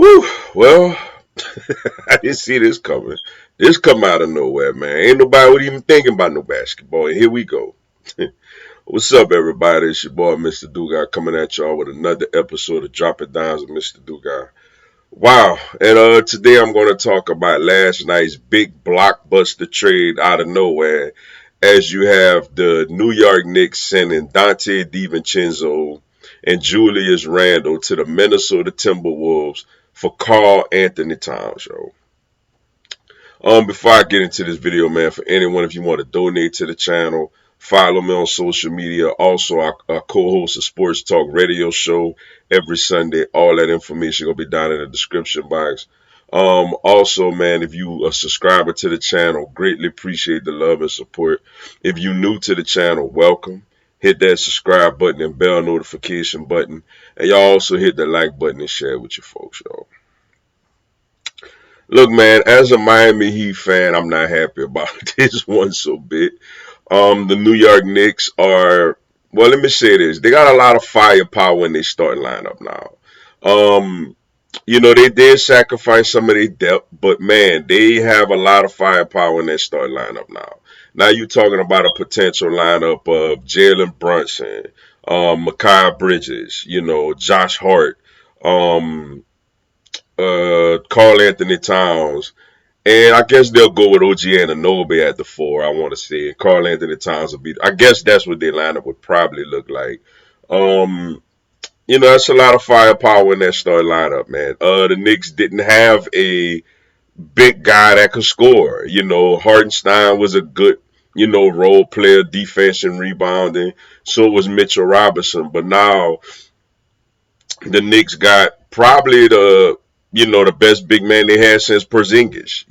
Whew, well, I didn't see this coming. This come out of nowhere, man. Ain't nobody was even thinking about no basketball. And here we go. What's up, everybody? It's your boy, Mr. Dugai, coming at y'all with another episode of Drop It Downs with Mr. Dugai. Wow. And today I'm going to talk about last night's big blockbuster trade out of nowhere, as you have the New York Knicks sending Donte DiVincenzo and Julius Randle to the Minnesota Timberwolves for Karl Anthony Towns, yo. Before I get into this video, man, for anyone, if you want to donate to the channel, follow me on social media. Also, I co-host a sports talk radio show every Sunday. All that information will be down in the description box. Also, man, if you a subscriber to the channel, greatly appreciate the love and support. If you new to the channel, welcome. Hit that subscribe button and bell notification button. And y'all also hit the like button and share with your folks, y'all. Look, man, as a Miami Heat fan, I'm not happy about this one so bit. The New York Knicks are, well, let me say this. They got a lot of firepower in their starting lineup now. They did sacrifice some of their depth, but man, they have a lot of firepower in their starting lineup now. Now you're talking about a potential lineup of Jalen Brunson, Mikal Bridges, Josh Hart, um, Karl Anthony Towns, and I guess they'll go with OG Anunoby at the four. I want to say Karl Anthony Towns will be. I guess that's what their lineup would probably look like. Um, that's a lot of firepower in that start lineup, man. The Knicks didn't have a big guy that could score. Hartenstein was a good, role player, defense and rebounding. So was Mitchell Robinson. But now the Knicks got probably the best big man they had since Porzingis.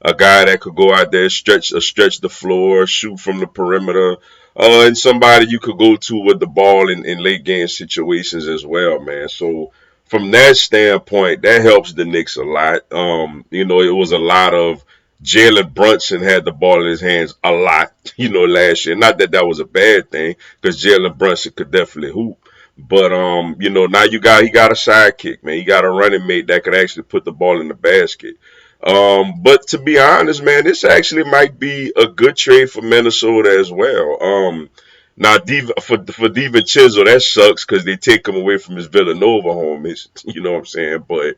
A guy that could go out there, stretch the floor, shoot from the perimeter, and somebody you could go to with the ball in late game situations as well, man. So from that standpoint, that helps the Knicks a lot. It was a lot of Jalen Brunson had the ball in his hands a lot, last year. Not that that was a bad thing, because Jalen Brunson could definitely hoop. But now he got a sidekick, man. He got a running mate that could actually put the ball in the basket. But to be honest, man, this actually might be a good trade for Minnesota as well. Now for DiVincenzo, that sucks because they take him away from his Villanova home. You know what I'm saying? But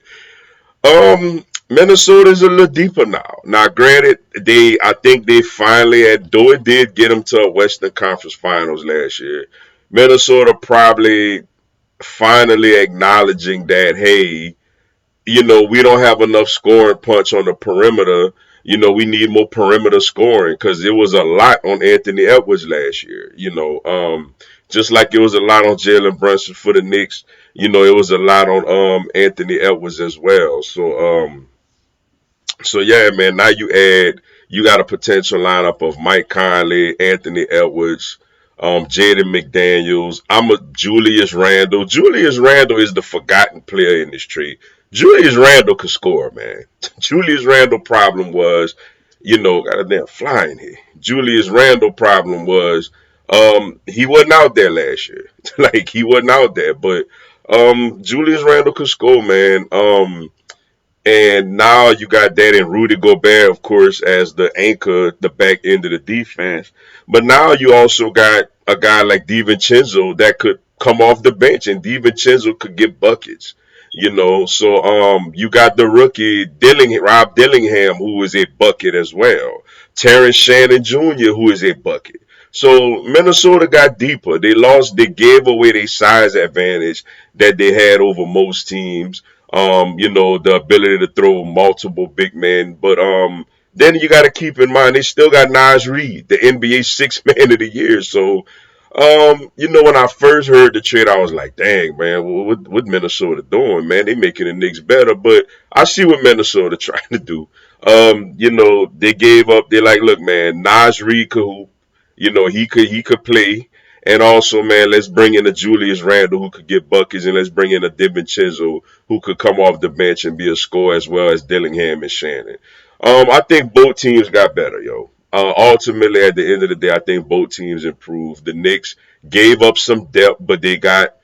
Minnesota's a little deeper now. Now, granted, I think they finally, though it did get them to a Western Conference Finals last year. Minnesota probably finally acknowledging that, hey, we don't have enough scoring punch on the perimeter. We need more perimeter scoring because it was a lot on Anthony Edwards last year. Just like it was a lot on Jalen Brunson for the Knicks. It was a lot on Anthony Edwards as well. So yeah, man. Now you got a potential lineup of Mike Conley, Anthony Edwards, Jaden McDaniels. I'm a Julius Randle. Julius Randle is the forgotten player in this trade. Julius Randle could score, man. Julius Randle problem was, got a damn fly in here. Julius Randle problem was, he wasn't out there last year. Like he wasn't out there, but Julius Randle could score, man. And now you got that in Rudy Gobert, of course, as the anchor, the back end of the defense. But now you also got a guy like DiVincenzo that could come off the bench, and DiVincenzo could get buckets. So you got the rookie Rob Dillingham, who is a bucket as well. Terrence Shannon Jr., who is a bucket. So Minnesota got deeper. They gave away their size advantage that they had over most teams. The ability to throw multiple big men. But then you got to keep in mind they still got Naz Reid, the NBA Sixth Man of the Year. So when I first heard the trade, I was like, dang, man, what Minnesota doing, man? They making the Knicks better. But I see what Minnesota trying to do. They gave up. They're like, look, man, Naz Reid could hoop. He could play. And also, man, let's bring in a Julius Randle who could get buckets, and let's bring in a DiVincenzo who could come off the bench and be a scorer as well as Dillingham and Shannon. I think both teams got better, yo. Ultimately, at the end of the day, I think both teams improved. The Knicks gave up some depth, but they got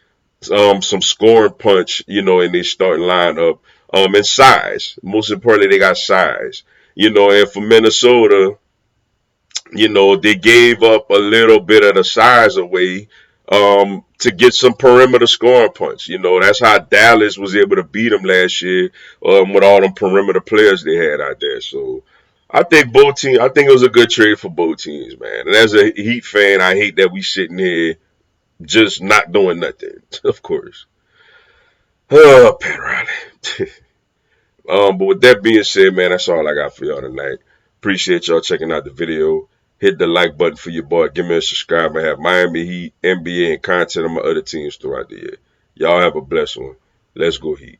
some scoring punch, in their starting lineup. And size. Most importantly, they got size. And for Minnesota, they gave up a little bit of the size away to get some perimeter scoring punch. That's how Dallas was able to beat them last year with all them perimeter players they had out there. So I think both teams. I think it was a good trade for both teams, man. And as a Heat fan, I hate that we sitting here just not doing nothing. Of course. Oh, Pat Riley. But with that being said, man, that's all I got for y'all tonight. Appreciate y'all checking out the video. Hit the like button for your boy. Give me a subscribe. I have Miami Heat, NBA, and content on my other teams throughout the year. Y'all have a blessed one. Let's go Heat.